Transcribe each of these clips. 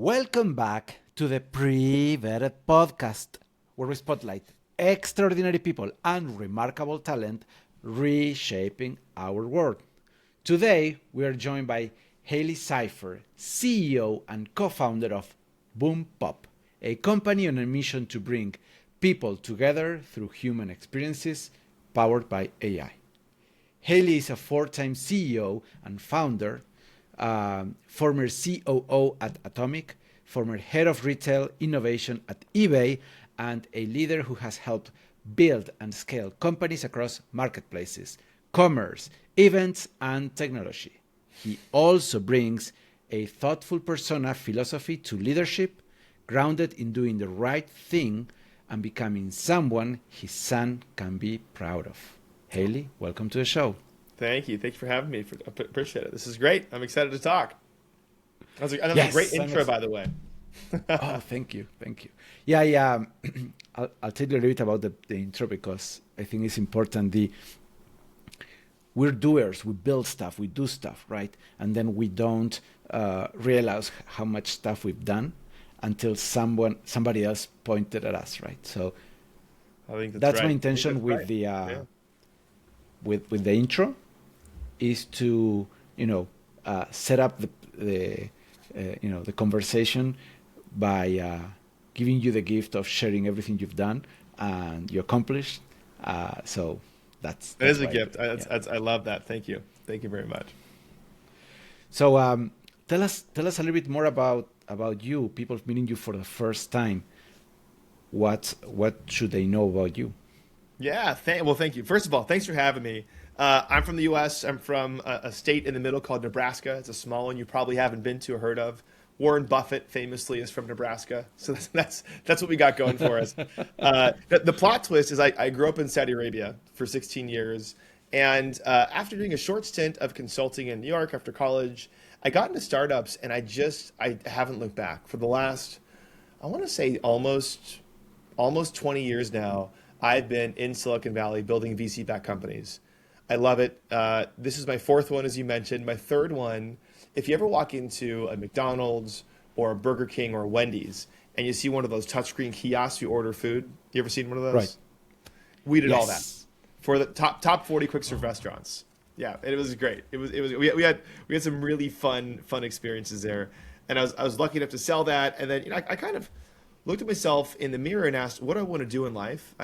Welcome back to the Pre-Vetted Podcast, where we spotlight extraordinary people and remarkable talent reshaping our world. Today, we are joined by Healey Cypher, CEO and co-founder of BoomPop, a company on a mission to bring people together through human experiences powered by AI. Hailey is a four-time CEO and founder, former COO at Atomic, former head of retail innovation at eBay, and a leader who has helped build and scale companies across marketplaces, commerce, events, and technology. He also brings a thoughtful persona philosophy to leadership, grounded in doing the right thing and becoming someone his son can be proud of. Hailey, welcome to the show. Thank you. Thank you for having me. Appreciate it. This is great. I'm excited to talk. That was Yes, a great intro, by the way. Oh, thank you, thank you. Yeah, yeah. I'll tell you a little bit about the intro because I think it's important. We're doers. We build stuff. We do stuff, right? And then we don't realize how much stuff we've done until somebody else pointed at us, right? So I think that's right. my intention That's with right. the Yeah. with the intro is to set up the conversation by giving you the gift of sharing everything you've done and you accomplished. So That that's is a why. gift. Yeah. I love that. Thank you. Thank you very much. So tell us a little bit more about you. People meeting you for the first time. What should they know about you? Yeah. Well, thank you. First of all, thanks for having me. I'm from the U.S. I'm from a state in the middle called Nebraska. It's a small one you probably haven't been to or heard of. Warren Buffett famously is from Nebraska, so that's what we got going for us. The plot twist is I grew up in Saudi Arabia for 16 years, and after doing a short stint of consulting in New York after college, I got into startups, and I haven't looked back for the last, I want to say almost 20 years now. I've been in Silicon Valley building VC-backed companies. I love it. This is my fourth one, as you mentioned. My third one, if you ever walk into a McDonald's or a Burger King or a Wendy's and you see one of those touchscreen kiosks you order food, you ever seen one of those? Right. We did all that Yes. for the top 40 quick serve restaurants. Yeah, it was great. It was we had some really fun experiences there, and I was lucky enough to sell that. And then I kind of looked at myself in the mirror and asked, what do I want to do in life?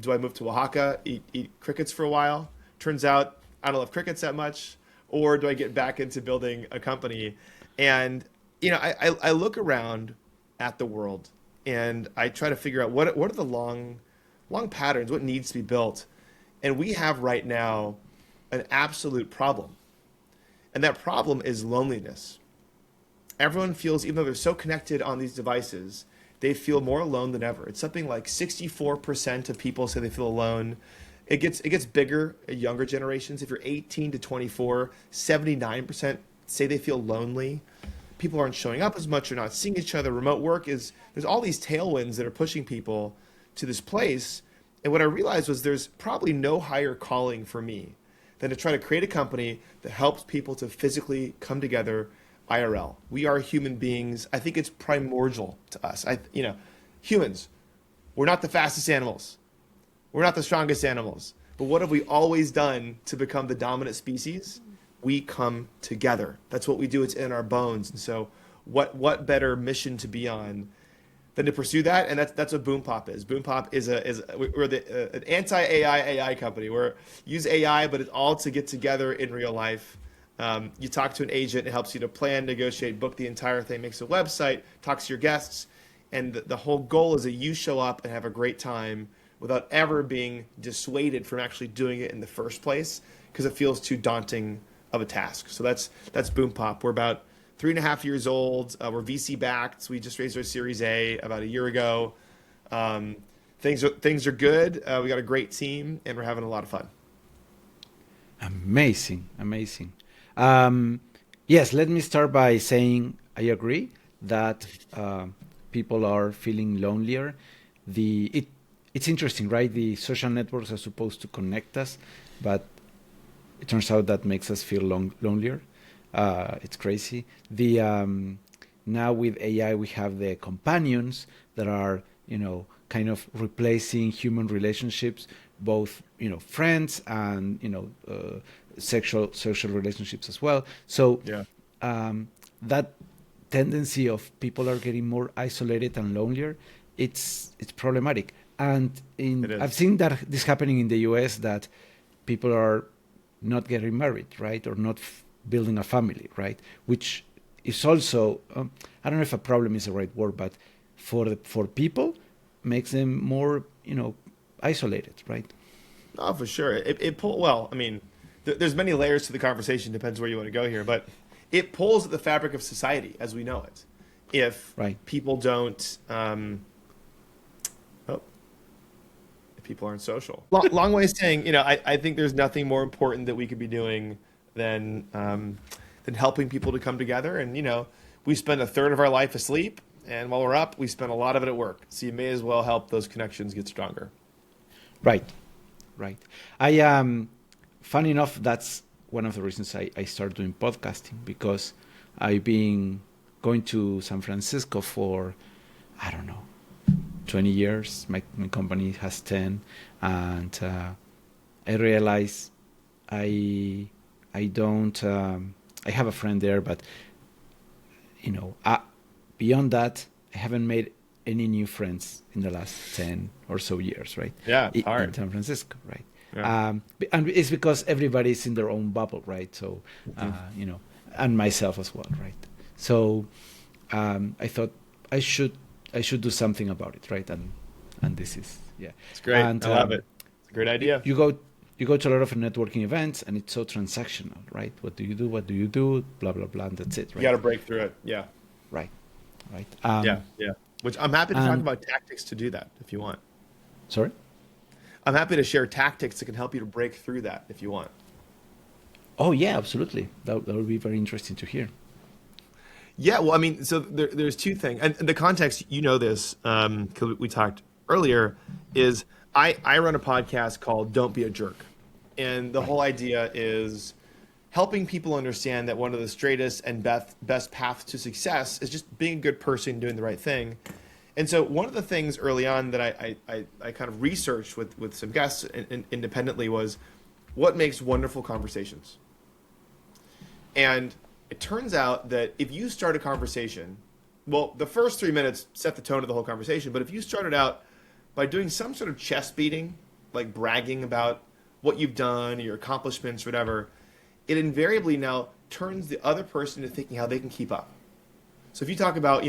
Do I move to Oaxaca, eat crickets for a while? Turns out I don't love crickets that much. Or do I get back into building a company? And I look around at the world and I try to figure out what are the long patterns, what needs to be built. And we have right now an absolute problem. And that problem is loneliness. Everyone feels, even though they're so connected on these devices, they feel more alone than ever. It's something like 64% of people say they feel alone. It gets bigger at younger generations. If you're 18 to 24, 79% say they feel lonely. People aren't showing up as much. They're not seeing each other. Remote work there's all these tailwinds that are pushing people to this place. And what I realized was there's probably no higher calling for me than to try to create a company that helps people to physically come together IRL. We are human beings. I think it's primordial to us. Humans, we're not the fastest animals. We're not the strongest animals. But what have we always done to become the dominant species? We come together. That's what we do. It's in our bones. And so what better mission to be on than to pursue that? And that's what BoomPop is. BoomPop we're an anti-AI company. We use AI, but it's all to get together in real life. You talk to an agent, it helps you to plan, negotiate, book the entire thing, makes a website, talks to your guests. And the whole goal is that you show up and have a great time without ever being dissuaded from actually doing it in the first place because it feels too daunting of a task. So that's BoomPop. We're about 3.5 years old. We're VC backed. So we just raised our Series A about a year ago. Things are good. We got a great team and we're having a lot of fun. Amazing, amazing. Yes, let me start by saying I agree that people are feeling lonelier. It's interesting, right? The social networks are supposed to connect us, but it turns out that makes us feel lonelier. It's crazy. now with AI we have the companions that are, kind of replacing human relationships, both, friends and, social relationships as well. So Yeah. that tendency of people are getting more isolated and lonelier, it's problematic. And It I've is. seen that this happening in the US, that people are not getting married, right, or not building a family, right, which is also, I don't know if a problem is the right word, but for people makes them more, isolated, right? Oh, for sure. It pull. Well, I mean, there's many layers to the conversation. Depends where you want to go here, but it pulls at the fabric of society as we know it. If Right. people don't, oh, if people aren't social. Long way of saying, I think there's nothing more important that we could be doing than helping people to come together. And we spend a third of our life asleep, and while we're up, we spend a lot of it at work. So you may as well help those connections get stronger. Right. Right. Funny enough, that's one of the reasons I started doing podcasting, because I've been going to San Francisco for, I don't know, 20 years. My company has 10. And I realize I don't, I have a friend there, but, beyond that, I haven't made any new friends in the last 10 or so years, right? Yeah, it's In hard. San Francisco, right? Yeah. And it's because everybody's in their own bubble, right? So, and myself as well, right? So, I thought I should do something about it, right? And this is, yeah. It's great. And I love it. It's a great idea. you go to a lot of networking events, and it's so transactional, right? What do you do? What do you do? Blah blah blah, and that's it, You right? got to break through it. Yeah. Right, right. Yeah. Yeah. Which I'm happy to talk And about tactics to do that if you want. sorry. I'm happy to share tactics that can help you to break through that if you want. Oh yeah, absolutely. That would be very interesting to hear. Yeah, well, I mean, so there's two things, and the context, this, because we talked earlier, is I run a podcast called Don't Be a Jerk. And the whole idea is helping people understand that one of the straightest and best paths to success is just being a good person, doing the right thing. And so one of the things early on that I kind of researched with some guests independently was what makes wonderful conversations. And it turns out that if you start a conversation, well, the first 3 minutes set the tone of the whole conversation. But if you started out by doing some sort of chest beating, like bragging about what you've done, your accomplishments, whatever, it invariably now turns the other person into thinking how they can keep up. So if you talk about,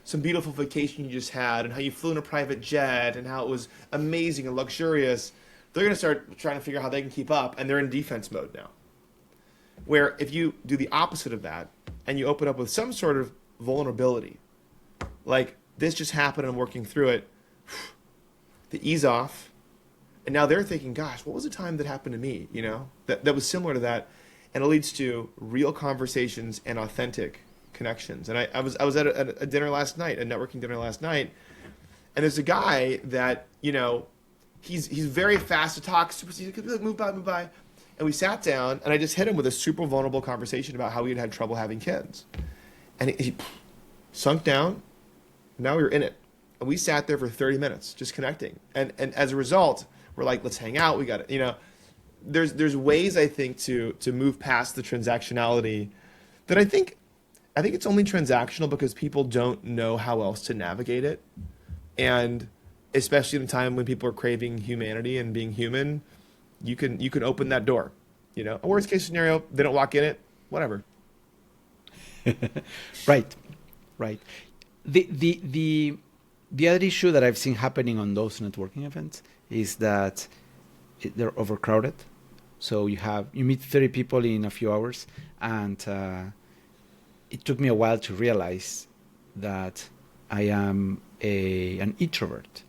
some beautiful vacation you just had and how you flew in a private jet and how it was amazing and luxurious, they're going to start trying to figure out how they can keep up, and they're in defense mode now. Where if you do the opposite of that and you open up with some sort of vulnerability, like this just happened and I'm working through it, the ease off, and now they're thinking, gosh, what was a time that happened to me, that was similar to that, and it leads to real conversations and authentic connections. And I was at a dinner last night, a networking dinner last night, and there's a guy that, he's very fast to talk, super, he could be like, move by. And we sat down, and I just hit him with a super vulnerable conversation about how he had trouble having kids. And he sunk down, and now we were in it. And we sat there for 30 minutes just connecting. And as a result, we're like, let's hang out. We got it. There's ways, I think, to move past the transactionality that I think it's only transactional because people don't know how else to navigate it. And especially in a time when people are craving humanity and being human, you can open that door. A worst case scenario, they don't walk in it, whatever. Right, right. The other issue that I've seen happening on those networking events is that they're overcrowded. So you meet 30 people in a few hours, and it took me a while to realize that I am an introvert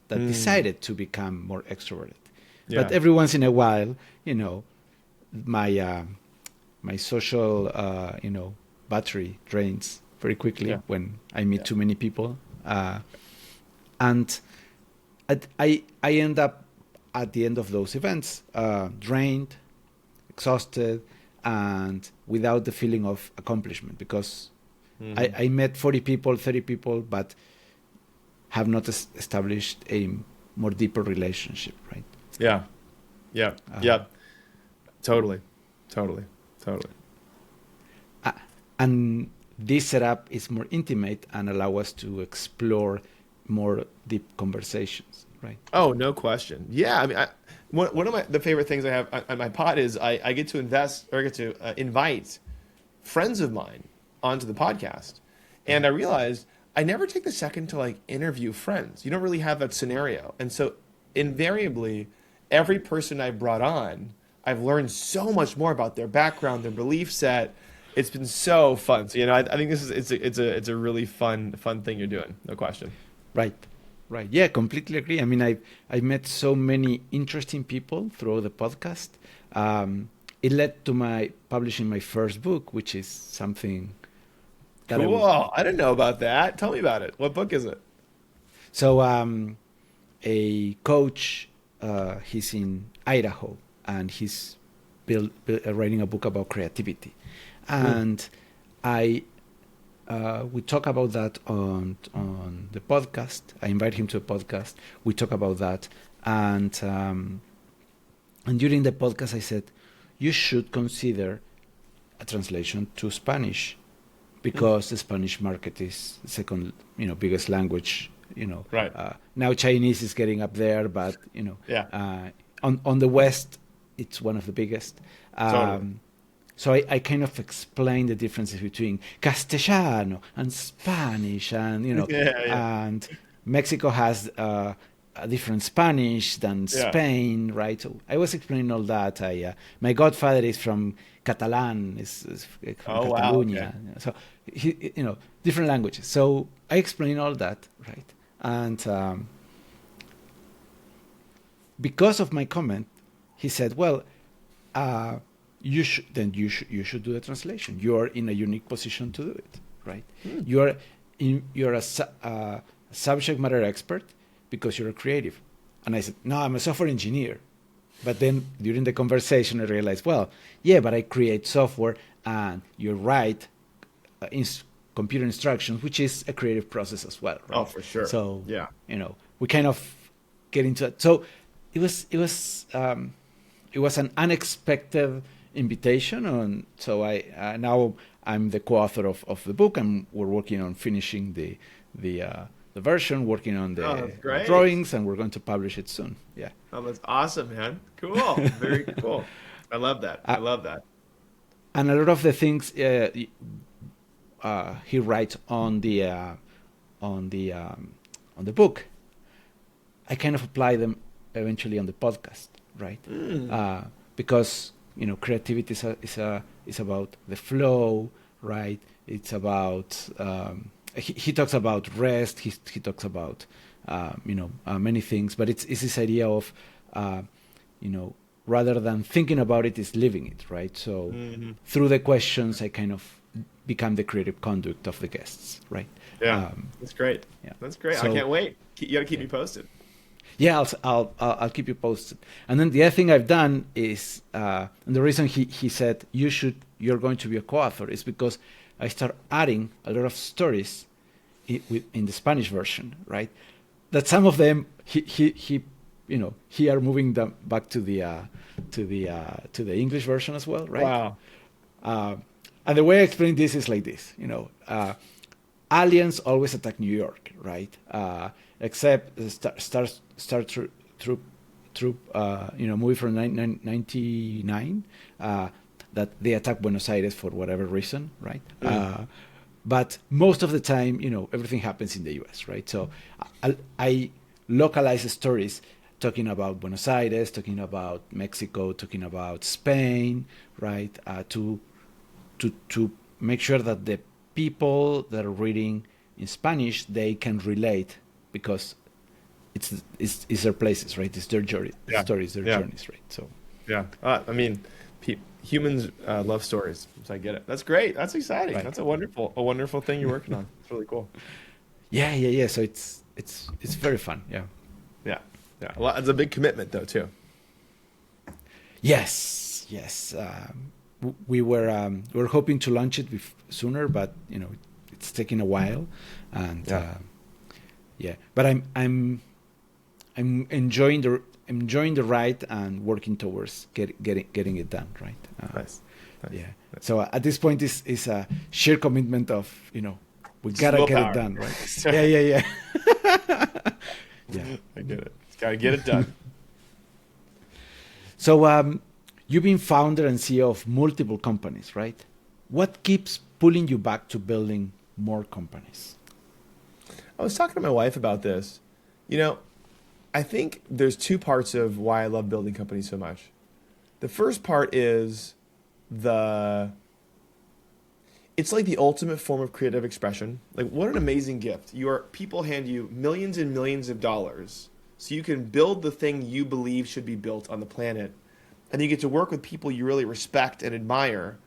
that decided to become more extroverted. Yeah. But every once in a while, my my social battery drains very quickly when I meet too many people, and I end up at the end of those events drained, exhausted, and without the feeling of accomplishment, because I met 40 people, 30 people, but have not established a more deeper relationship, right? Yeah. Yeah. Yeah. Totally. Totally. Totally. And this setup is more intimate and allow us to explore more deep conversations, right? Oh, no question. Yeah, I mean, one of the favorite things I have on my pod is I get to invite friends of mine onto the podcast, and I realized I never take the second to like interview friends. You don't really have that scenario, and so invariably, every person I brought on, I've learned so much more about their background, their belief set. It's been so fun. So, I think this is it's a really fun thing you're doing. No question. Right. Right. Yeah, completely agree. I mean, I've met so many interesting people through the podcast. It led to my publishing my first book, which is something that Cool. I didn't know about that. Tell me about it. What book is it? So a coach, he's in Idaho, and he's writing a book about creativity, and we talk about that on the podcast. I invite him to a podcast. We talk about that, and during the podcast, I said, you should consider a translation to Spanish, because the Spanish market is the second, biggest language. Right. Now Chinese is getting up there, but Yeah. on the West, it's one of the biggest. Totally. So I kind of explain the differences between Castellano and Spanish, and Yeah. and Mexico has a different Spanish than Yeah. Spain, right? So I was explaining all that. My godfather is from Catalan, is from Oh, wow. Catalonia. Okay. So he, different languages. So I explain all that, right? And because of my comment, he said, "Well, you should do the translation. You are in a unique position to do it, right? You're a subject matter expert because you're a creative." And I said, "No, I'm a software engineer." But then during the conversation, I realized, well, yeah, but I create software, and you write computer instructions, which is a creative process as well, right? Oh, for sure. So Yeah. we kind of get into it. So it was an unexpected invitation, and so I now I'm the co-author of the book, and we're working on finishing the version, working on Oh, the that's great. drawings, and we're going to publish it soon. Yeah. Oh, that's awesome, man. Cool. Very cool. I love that. I love that. And a lot of the things he writes on the book, I kind of apply them eventually on the podcast, right? Because creativity is about the flow, right? It's about he talks about rest. He talks about many things, but it's this idea of rather than thinking about it, is living it, right? So through the questions, I kind of become the creative conduit of the guests, right? Yeah. That's great. Yeah. That's great. So, I can't wait. You got to keep me posted. Yeah, I'll keep you posted. And then the other thing I've done is, and the reason he said you're going to be a co-author is because I start adding a lot of stories in the Spanish version, right? That some of them he are moving them back to the English version as well, right? Wow. And the way I explain this is like this, aliens always attack New York, right? Except Star Troop, movie from 1999, that they attack Buenos Aires for whatever reason, right? But most of the time, everything happens in the U.S., right? So I localize stories talking about Buenos Aires, talking about Mexico, talking about Spain, right? To make sure that the people that are reading in Spanish, they can relate, because it's their places, right? It's their journey, stories, their journeys, right? So yeah, I mean, humans love stories, so I get it. That's great. That's exciting. Right. That's a wonderful thing you're working on. It's really cool. Yeah. So it's very fun. Yeah. Well, it's a big commitment though too. Yes. We were hoping to launch it sooner, but it's taking a while, and Yeah. But I'm enjoying the ride and working towards getting it done, right? Nice. Yeah. So at this point, is a sheer commitment of, we gotta get willpower. it done, right? Yeah. Yeah. I get it. Gotta get it done. So you've been founder and CEO of multiple companies, right? What keeps pulling you back to building more companies? I was talking to my wife about this. I think there's two parts of why I love building companies so much. The first part is it's like the ultimate form of creative expression. Like, what an amazing gift. People hand you millions and millions of dollars so you can build the thing you believe should be built on the planet. And you get to work with people you really respect and admire.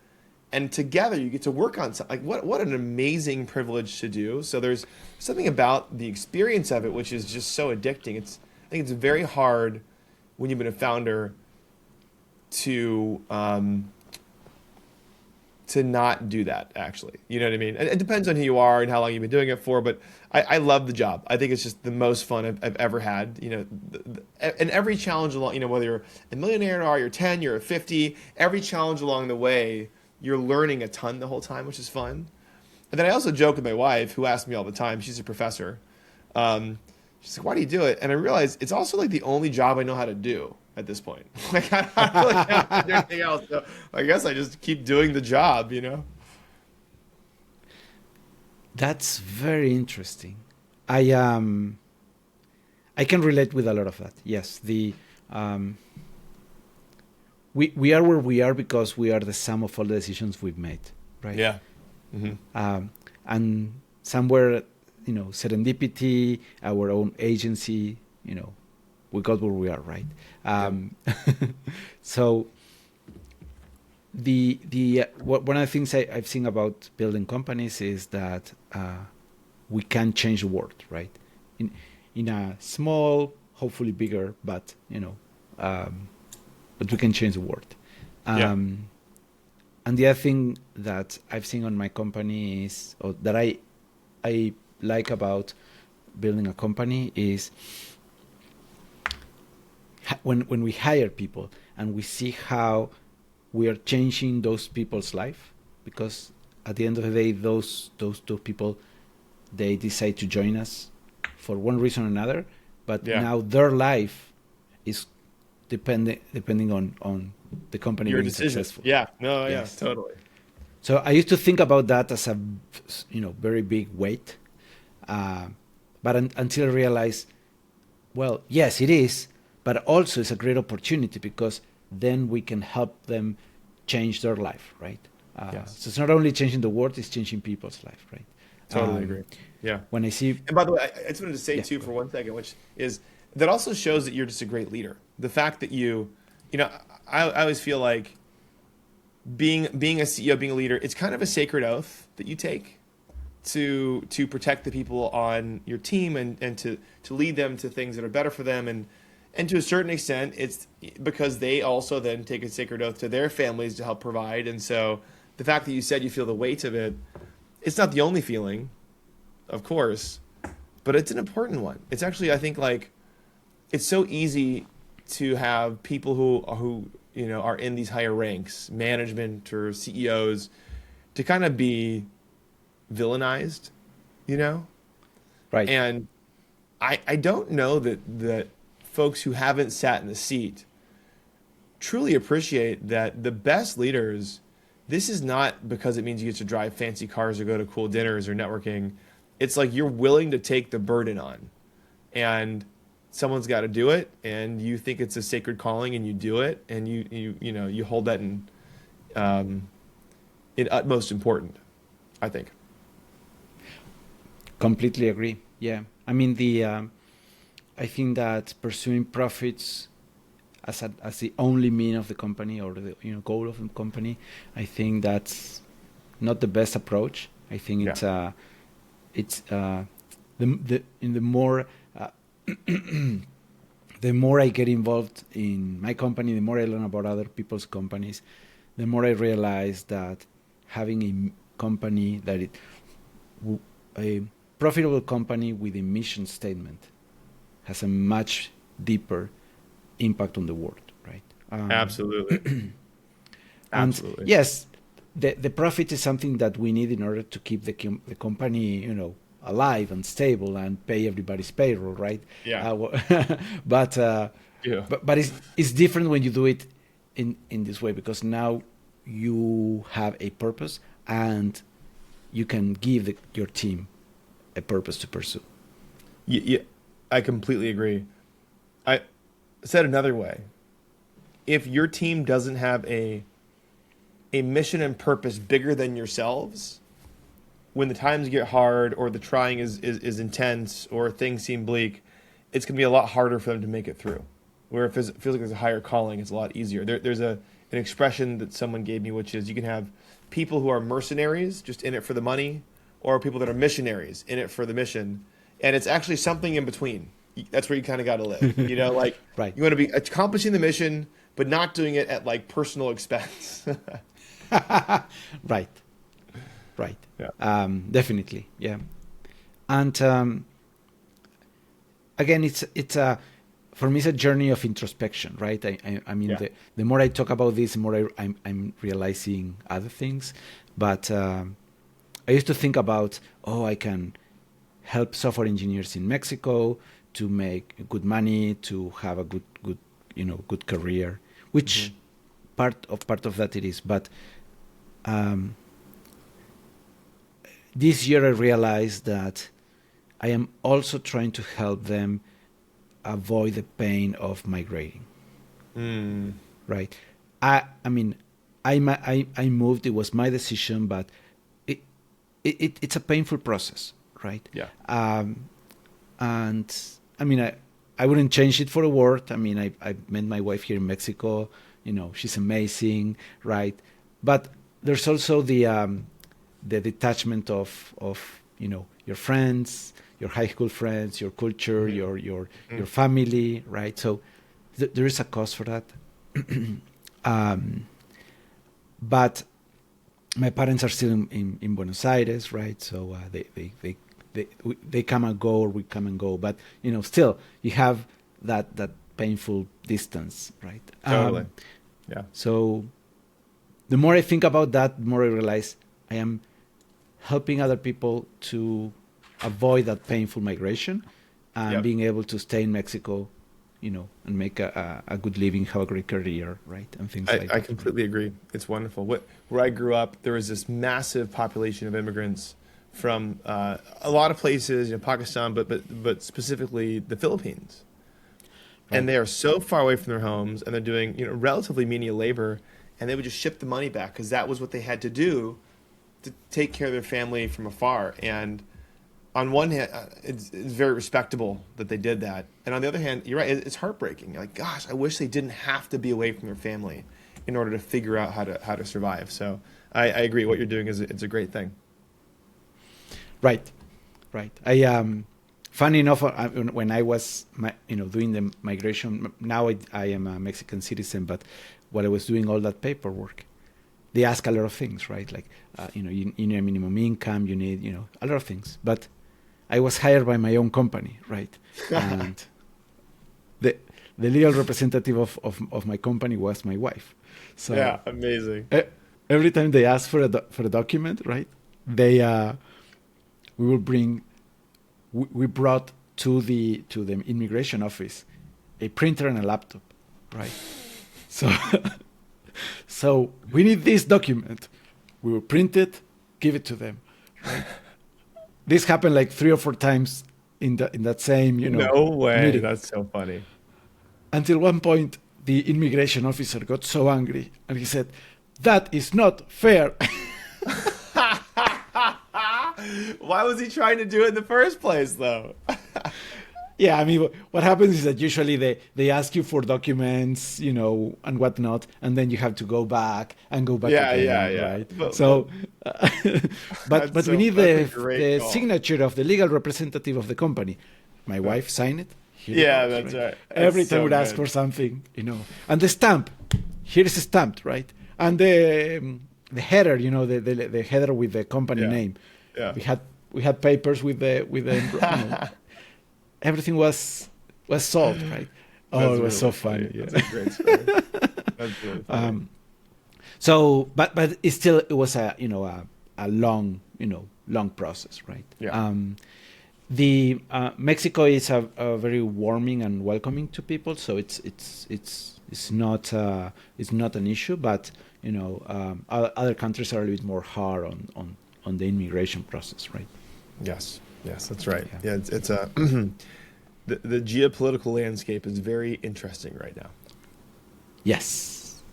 And together you get to work on something. Like, what an amazing privilege to do. So there's something about the experience of it which is just so addicting. I think it's very hard when you've been a founder to not do that, actually. You know what I mean? It depends on who you are and how long you've been doing it for, but I love the job. I think it's just the most fun I've ever had. And every challenge along, whether you're a millionaire or you're 10, you're 50, every challenge along the way, you're learning a ton the whole time, which is fun. And then I also joke with my wife, who asks me all the time, she's a professor. She's like, why do you do it? And I realize it's also like the only job I know how to do at this point. Like, I don't really have to do anything else. So I guess I just keep doing the job, That's very interesting. I can relate with a lot of that. Yes, we are where we are because we are the sum of all the decisions we've made, right? Yeah. Mm-hmm. And somewhere, serendipity, our own agency, we got where we are, right? So one of the things I've seen about building companies is that we can change the world, right? In a small, hopefully bigger, but but we can change the world. And the other thing that I've seen on my company is, or that I like about building a company is when we hire people and we see how we are changing those people's life, because at the end of the day, those people, they decide to join us for one reason or another, but now their life is depending on the company Your being decision. successful. Yeah. No. Yes. Yeah. Totally. So I used to think about that as a very big weight, but until I realized, well, yes, it is, but also it's a great opportunity because then we can help them change their life, right? Yes. So it's not only changing the world, it's changing people's life, right? Totally agree. Yeah. When I see, And by the way, I just wanted to say too for 1 second, which is that also shows that you're just a great leader. The fact that I always feel like being a CEO, being a leader, it's kind of a sacred oath that you take to protect the people on your team and to lead them to things that are better for them. And to a certain extent, it's because they also then take a sacred oath to their families to help provide. And so the fact that you said you feel the weight of it, it's not the only feeling, of course, but it's an important one. It's actually, I think, like, it's so easy to have people who are in these higher ranks, management or CEOs, to kind of be villainized, right? And I don't know that folks who haven't sat in the seat truly appreciate that the best leaders, this is not because it means you get to drive fancy cars or go to cool dinners or networking. It's like you're willing to take the burden on, and someone's got to do it, and you think it's a sacred calling, and you do it, and you hold that in utmost important, I think. Completely agree. Yeah, I mean I think that pursuing profits as the only mean of the company or the goal of the company, I think that's not the best approach. I think it's the more the more I get involved in my company, the more I learn about other people's companies, the more I realize that having a company a profitable company with a mission statement has a much deeper impact on the world, right? Absolutely. And Absolutely. yes, the profit is something that we need in order to keep the company, alive and stable and pay everybody's payroll, right? Yeah. But Yeah. but it's different when you do it in this way, because now you have a purpose and you can give your team a purpose to pursue. Yeah, I completely agree. I said another way, if your team doesn't have a mission and purpose bigger than yourselves, when the times get hard or the trying is intense or things seem bleak, it's going to be a lot harder for them to make it through. Where if it feels like there's a higher calling, it's a lot easier. There's an expression that someone gave me, which is you can have people who are mercenaries, just in it for the money, or people that are missionaries, in it for the mission. And it's actually something in between. That's where you kind of got to live. Like Right. you want to be accomplishing the mission, but not doing it at like personal expense. Right. Right. Yeah. Definitely. Yeah. And again, it's a for me it's a journey of introspection, right? I mean, Yeah. the more I talk about this, the more I'm realizing other things. But I used to think about, I can help software engineers in Mexico to make good money, to have a good career, which part of that it is. But this year I realized that I am also trying to help them avoid the pain of migrating. Right? I mean, I moved. It was my decision, but it's a painful process, right? Yeah. And I mean, I wouldn't change it for a word. I mean, I met my wife here in Mexico. She's amazing, right? But there's also the detachment of your friends, your high school friends, your culture, your family, right? So there is a cost for that. But my parents are still in Buenos Aires, right? So they come and go, or we come and go. But still you have that painful distance, right? Totally. Yeah. So the more I think about that, the more I realize I am helping other people to avoid that painful migration and being able to stay in Mexico, and make a good living, have a great career, right? And things like that. I completely agree. It's wonderful. Where I grew up, there was this massive population of immigrants from a lot of places, Pakistan, but specifically the Philippines. Right. And they are so far away from their homes, and they're doing relatively menial labor, and they would just ship the money back because that was what they had to do to take care of their family from afar. And on one hand, it's very respectable that they did that, and on the other hand, you're right, it's heartbreaking. You're like, gosh, I wish they didn't have to be away from their family in order to figure out how to survive. So I agree. What you're doing it's a great thing. Right. Funny enough, when I was doing the migration, now I am a Mexican citizen, but while I was doing all that paperwork, they ask a lot of things, right? Like you need a minimum income, you need a lot of things. But I was hired by my own company, right? And the legal representative of my company was my wife. So yeah, amazing. Every time they ask for a document, right? We brought to the immigration office a printer and a laptop, right? So we need this document. We will print it, give it to them, right? This happened like 3 or 4 times in that same No way. meeting. That's so funny. Until one point, the immigration officer got so angry and he said, "That is not fair." Why was he trying to do it in the first place, though? Yeah, I mean, what happens is that usually they ask you for documents, and whatnot, and then you have to go back again, right? But so we need that's the a great call. signature of the legal representative of the company. My wife signed it. Here Yeah, it goes, that's right. Every That's time so we'd ask good. for something, and the stamp. Here is stamped, right? And the header, the header with the company Yeah. name. Yeah. We had we had papers with the everything was solved, right? Oh, it was really so funny. Yeah. That's a great story. That's really funny. So, but it was a long long process, right? Yeah. The Mexico is a very warming and welcoming to people, so it's not an issue. But other countries are a little bit more hard on the immigration process, right? Yes, that's right. Yeah, it's a the geopolitical landscape is very interesting right now. Yes.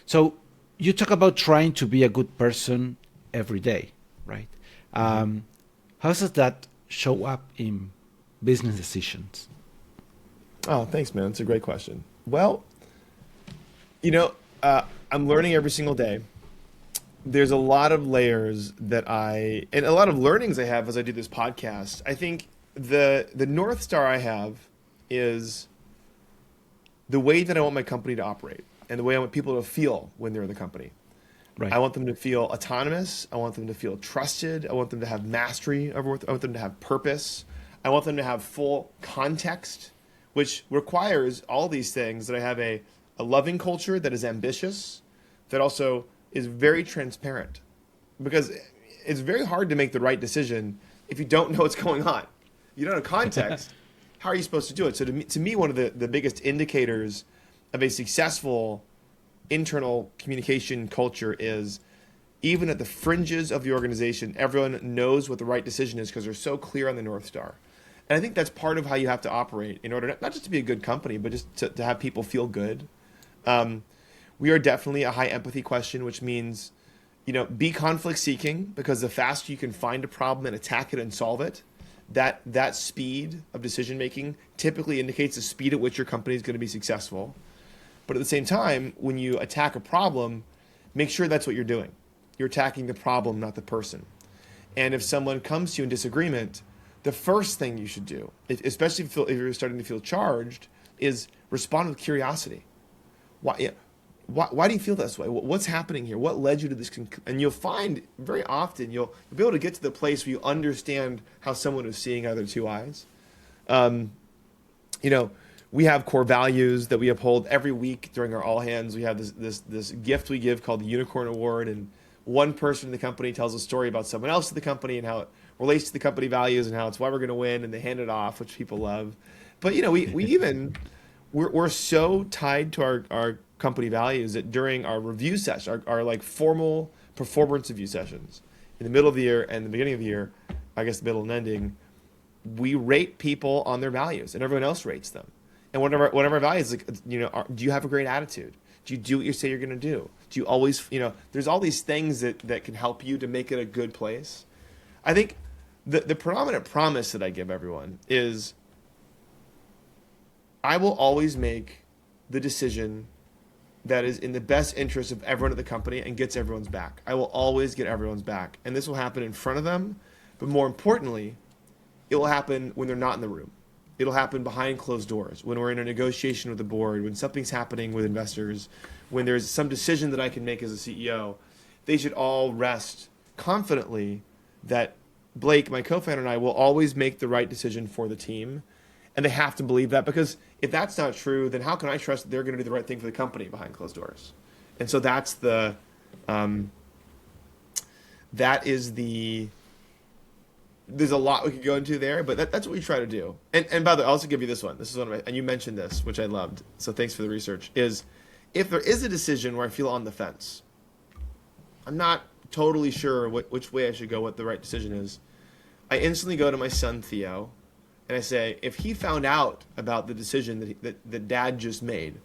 So you talk about trying to be a good person every day, right? How does that show up in business decisions? Oh, thanks, man. It's a great question. Well, I'm learning every single day. There's a lot of layers and a lot of learnings I have as I do this podcast. I think the North Star I have is the way that I want my company to operate and the way I want people to feel when they're in the company. Right. I want them to feel autonomous. I want them to feel trusted. I want them to have mastery over it. I want them to have purpose. I want them to have full context, which requires all these things, that I have a loving culture that is ambitious, that also is very transparent. Because it's very hard to make the right decision if you don't know what's going on. You don't have context. How are you supposed to do it? So to me, one of the biggest indicators of a successful internal communication culture is, even at the fringes of the organization, everyone knows what the right decision is because they're so clear on the North Star. And I think that's part of how you have to operate in order not just to be a good company, but just to have people feel good. We are definitely a high empathy question, which means, be conflict seeking, because the faster you can find a problem and attack it and solve it, that speed of decision making typically indicates the speed at which your company is going to be successful. But at the same time, when you attack a problem, make sure that's what you're doing. You're attacking the problem, not the person. And if someone comes to you in disagreement, the first thing you should do, especially if you're starting to feel charged, is respond with curiosity. Why do you feel this way? What's happening here? What led you to this? And you'll find very often you'll be able to get to the place where you understand how someone is seeing out of their two eyes. We have core values that we uphold every week during our all hands. We have this gift we give called the Unicorn Award, and one person in the company tells a story about someone else in the company and how it relates to the company values and how it's why we're going to win, and they hand it off, which people love. But we're so tied to our company values that during our review session, our like formal performance review sessions in the middle of the year and the beginning of the year, I guess the middle and ending, we rate people on their values, and everyone else rates them. And one of our values is, do you have a great attitude? Do you do what you say you're going to do? Do you always, there's all these things that can help you to make it a good place. I think the predominant promise that I give everyone is I will always make the decision that is in the best interest of everyone at the company and gets everyone's back. I will always get everyone's back. And this will happen in front of them, but more importantly, it will happen when they're not in the room. It'll happen behind closed doors, when we're in a negotiation with the board, when something's happening with investors, when there's some decision that I can make as a CEO. They should all rest confidently that Blake, my co-founder, and I will always make the right decision for the team. And they have to believe that, because if that's not true, then how can I trust that they're going to do the right thing for the company behind closed doors? And so that's there's a lot we could go into there, but that's what we try to do. And by the way, I'll also give you this one. This is one of my, and you mentioned this, which I loved. So thanks for the research. Is if there is a decision where I feel on the fence, I'm not totally sure which way I should go, what the right decision is, I instantly go to my son, Theo, and I say, if he found out about the decision that dad just made,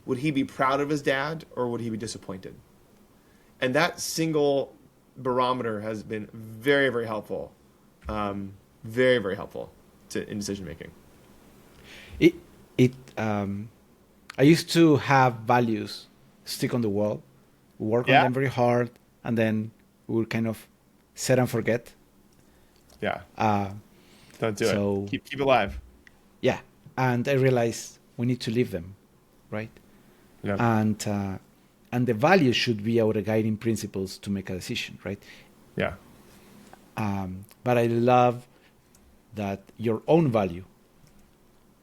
would he be proud of his dad or would he be disappointed? And that single barometer has been very, very helpful. Very, very helpful in decision making. I used to have values stick on the wall, work on them very hard, and then we would kind of set and forget. Yeah. Don't do it. Keep alive. Yeah, and I realized we need to leave them, right? Yeah. and the values should be our guiding principles to make a decision, right? Yeah. But I love that your own value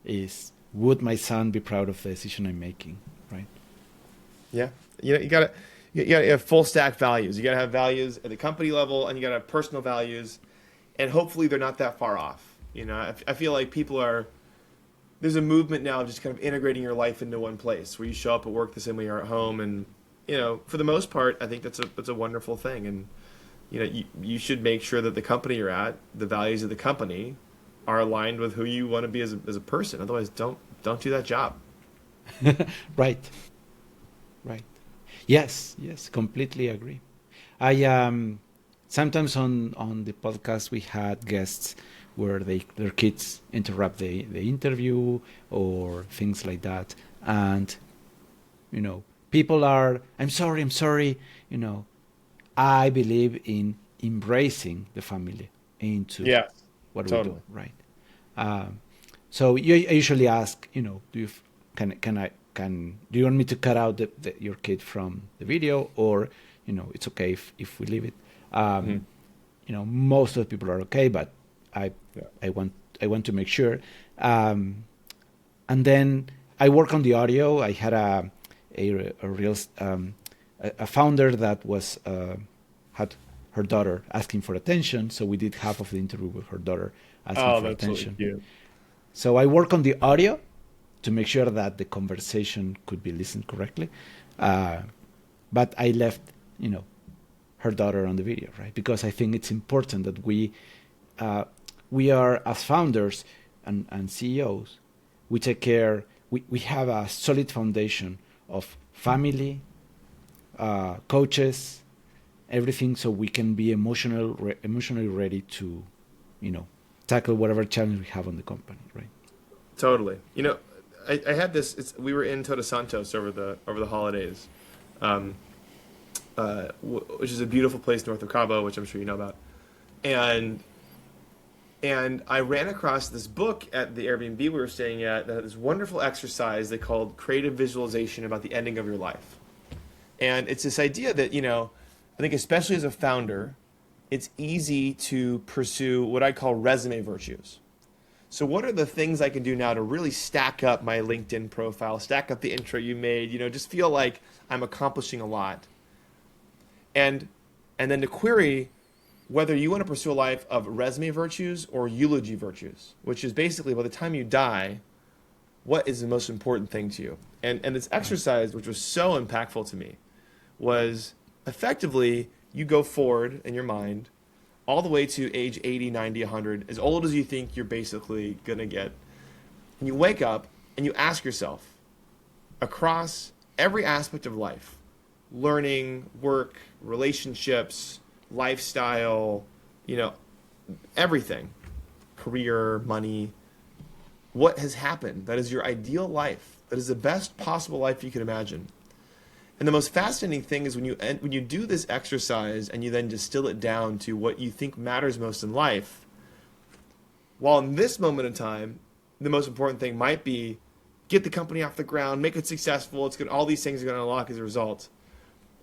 is, would my son be proud of the decision I'm making, right? Yeah. You gotta have full stack values. You gotta have values at the company level, and you gotta have personal values, and hopefully they're not that far off. I feel like there's a movement now of just kind of integrating your life into one place where you show up at work the same way you're at home, and for the most part, I think that's a wonderful thing, and you should make sure that the company you're at, the values of the company, are aligned with who you want to be as a person. Otherwise, don't do that job. Right, right. Yes, completely agree. I sometimes on the podcast we had guests where their kids interrupt the interview or things like that, and people are, I'm sorry, you know I believe in embracing the family into Yeah, what we do, totally. right? Um, so I usually ask, do you do you want me to cut out your kid from the video, or it's okay if we leave it. Hmm. Most of the people are okay, but I Yeah. I want to make sure. Um, and then I work on the audio. I had a real a founder that was had her daughter asking for attention, so we did half of the interview with her daughter asking Oh, for that's really attention. cute. So I work on the audio to make sure that the conversation could be listened correctly, uh, but I left her daughter on the video, right? Because I think it's important that uh, we are, as founders and CEOs, we take care. We have a solid foundation of family, coaches, everything, so we can be emotionally ready to, you know, tackle whatever challenge we have on the company, right? Totally. I had this. We were in Todos Santos over the holidays, um, which is a beautiful place north of Cabo, which I'm sure you know about. And I ran across this book at the Airbnb we were staying at that had this wonderful exercise they called creative visualization about the ending of your life. And it's this idea that, I think especially as a founder, it's easy to pursue what I call resume virtues. So what are the things I can do now to really stack up my LinkedIn profile, stack up the intro you made, just feel like I'm accomplishing a lot. And then to query whether you want to pursue a life of resume virtues or eulogy virtues, which is basically by the time you die, what is the most important thing to you? And this exercise, which was so impactful to me, was effectively you go forward in your mind all the way to age 80, 90, 100, as old as you think you're basically going to get. And you wake up and you ask yourself, across every aspect of life, learning, work, relationships, lifestyle, everything, career, money, what has happened that is your ideal life, that is the best possible life you can imagine. And the most fascinating thing is when you do this exercise and you then distill it down to what you think matters most in life, while in this moment in time, the most important thing might be get the company off the ground, make it successful, all these things are going to unlock as a result.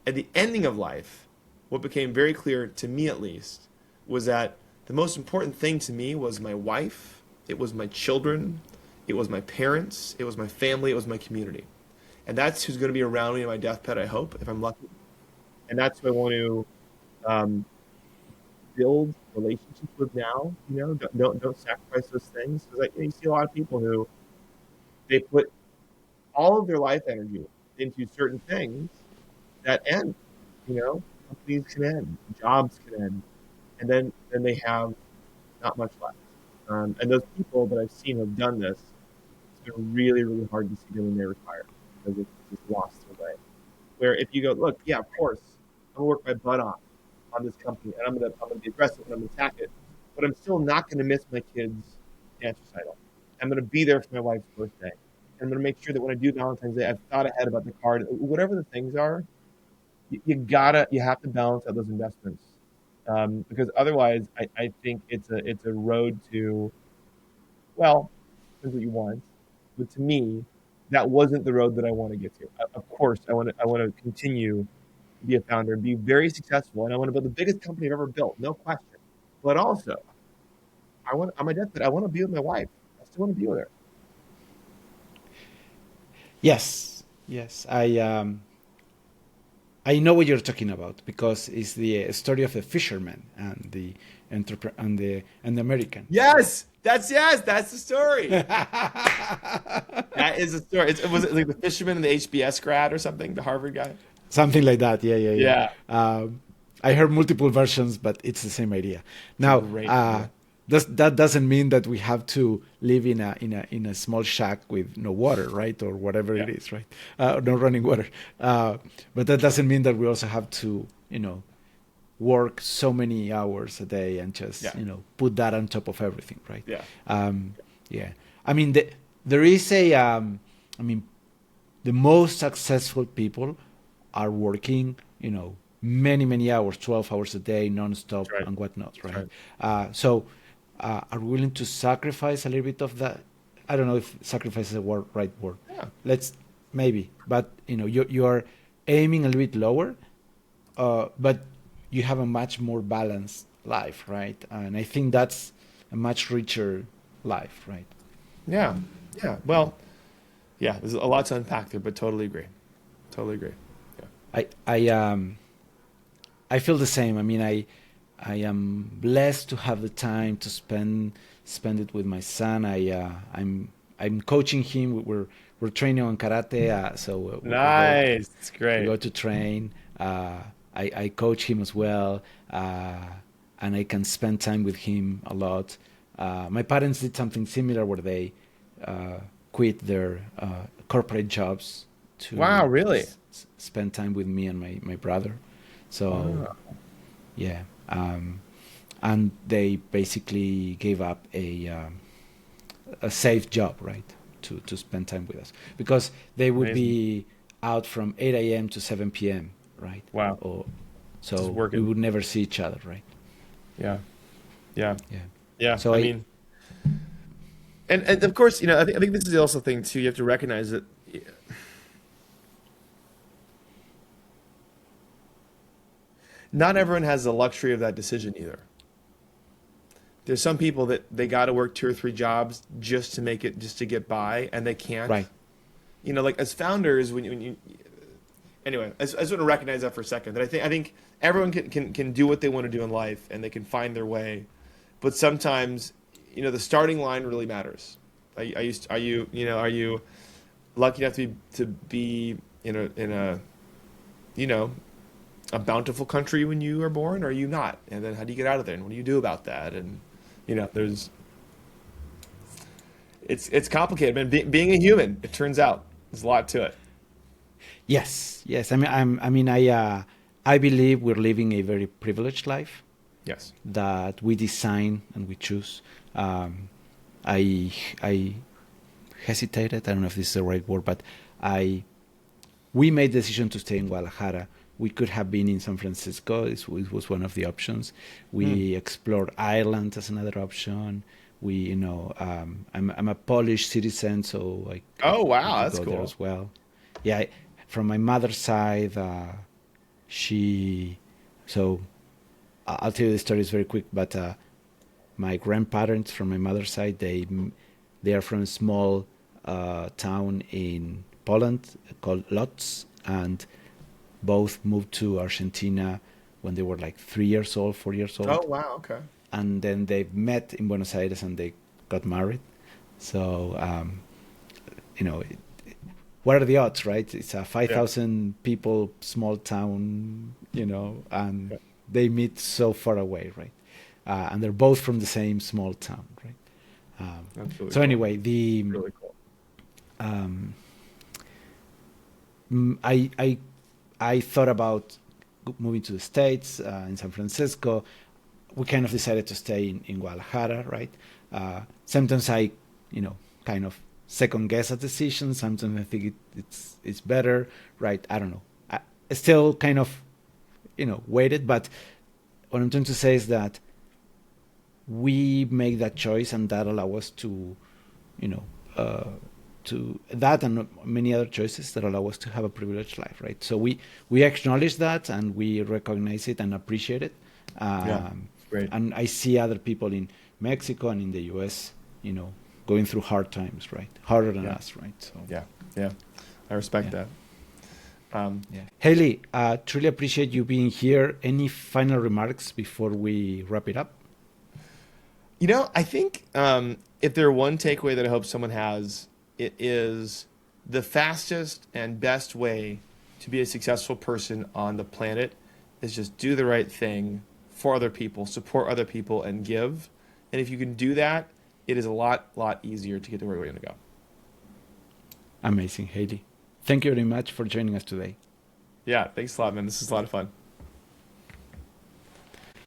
At the ending of life, what became very clear to me at least was that the most important thing to me was my wife, it was my children, it was my parents, it was my family, it was my community. And that's who's going to be around me on my deathbed, I hope, if I'm lucky. And that's who I want to build relationships with now. Don't sacrifice those things, because you see a lot of people who they put all of their life energy into certain things that end. Companies can end, jobs can end, and then they have not much left. And those people that I've seen have done this, it's been really, really hard to see them when they retire because it's just lost their way. Where if you go, look, yeah, of course, I'm gonna work my butt off on this company, and I'm gonna be aggressive and I'm gonna attack it, but I'm still not gonna miss my kids' dance recital. I'm gonna be there for my wife's birthday. I'm gonna make sure that when I do Valentine's Day, I've thought ahead about the card, whatever the things are. You have to balance out those investments, because otherwise, I think it's a road to, well, depends what you want, but to me, that wasn't the road that I want to get to. Of course, I want to continue to be a founder and be very successful, and I want to build the biggest company I've ever built, no question. But also, on my deathbed, I want to be with my wife. I still want to be with her. Yes, yes. I know what you're talking about because it's the story of the fisherman and the and the American. That's the story. That is the story. Was it like the fisherman and the HBS grad or something? The Harvard guy. Something like that. Yeah, yeah, yeah. Yeah, I heard multiple versions, but it's the same idea. it's a Now, great idea. that doesn't mean that we have to live in a small shack with no water, right, or whatever Yeah, it is, right? No running water. But that doesn't mean that we also have to, work so many hours a day and just, yeah, put that on top of everything, right? yeah. Um, yeah. I mean, there is I mean, the most successful people are working, many, many hours, 12 hours a day, nonstop, That's right. and whatnot, That's right? right. Are we willing to sacrifice a little bit of that? I don't know if sacrifice is the right word. Yeah, Let's maybe, but you are aiming a little bit lower, but you have a much more balanced life, right? And I think that's a much richer life, right? yeah, yeah. Well, yeah. There's a lot to unpack there, but totally agree. Totally agree. Yeah. I feel the same. I mean, I am blessed to have the time to spend it with my son. I'm coaching him. We're training on karate, so Nice. It's we great. go to train. I coach him as well, and I can spend time with him a lot. My parents did something similar where they quit their corporate jobs Wow, to really? spend time with me and my brother. So Wow. yeah, and they basically gave up a safe job, right, to spend time with us because they would Amazing. be out from 8 a.m. to 7 p.m., right? Wow. Or Just so we working. would never see each other, right? Yeah. Yeah. Yeah. Yeah. So I I mean, and of course, I think this is also the thing too. You have to recognize that not everyone has the luxury of that decision either. There's some people that they got to work two or three jobs just to make it, just to get by, and they can't. right. Like as founders, when you anyway, I just want to recognize that for a second. That I think everyone can do what they want to do in life, and they can find their way. But sometimes, the starting line really matters. Are you lucky enough to be you know a bountiful country when you are born, or are you not? And then how do you get out of there? And what do you do about that? And there's it's complicated, man. Being a human, it turns out there's a lot to it. Yes, yes. I believe we're living a very privileged life Yes. that we design and we choose. I hesitated. I don't know if this is the right word, but I we made the decision to stay in Guadalajara. We could have been in San Francisco. It was one of the options. Hmm. We explored Ireland as another option. I'm a Polish citizen, so Oh I wow, could that's go there cool. as well. Yeah, from my mother's side, she. So I'll tell you the stories very quick. But my grandparents from my mother's side, they are from a small town in Poland called Lodz, and both moved to Argentina when they were like 3 years old, 4 years Oh old, wow, okay. and then they met in Buenos Aires and they got married. So you know, what are the odds, right? It's a Yeah. 5,000 people small town, and Yeah. they meet so far away, right? And they're both from the same small town, right? That's really So cool. anyway, Really cool. um, mm, I I I thought about moving to the States in San Francisco. We kind of decided to stay in Guadalajara, right? Sometimes I, kind of second guess a decision. Sometimes I think it's better, right? I don't know. I still kind of, waited. But what I'm trying to say is that we make that choice, and that allow us to, you know, uh, to that and many other choices that allow us to have a privileged life, right? So we acknowledge that and we recognize it and appreciate it. Great. And I see other people in Mexico and in the US, going through hard times, right? Harder than us, right? So Yeah, I respect that. Hailey, truly appreciate you being here. Any final remarks before we wrap it up? I think if there's one takeaway that I hope someone has, it is the fastest and best way to be a successful person on the planet is just do the right thing for other people, support other people, and give. And if you can do that, it is a lot easier to get to where we're going to go. Amazing, Hailey. Thank you very much for joining us today. Yeah, thanks a lot, man. This is a lot of fun.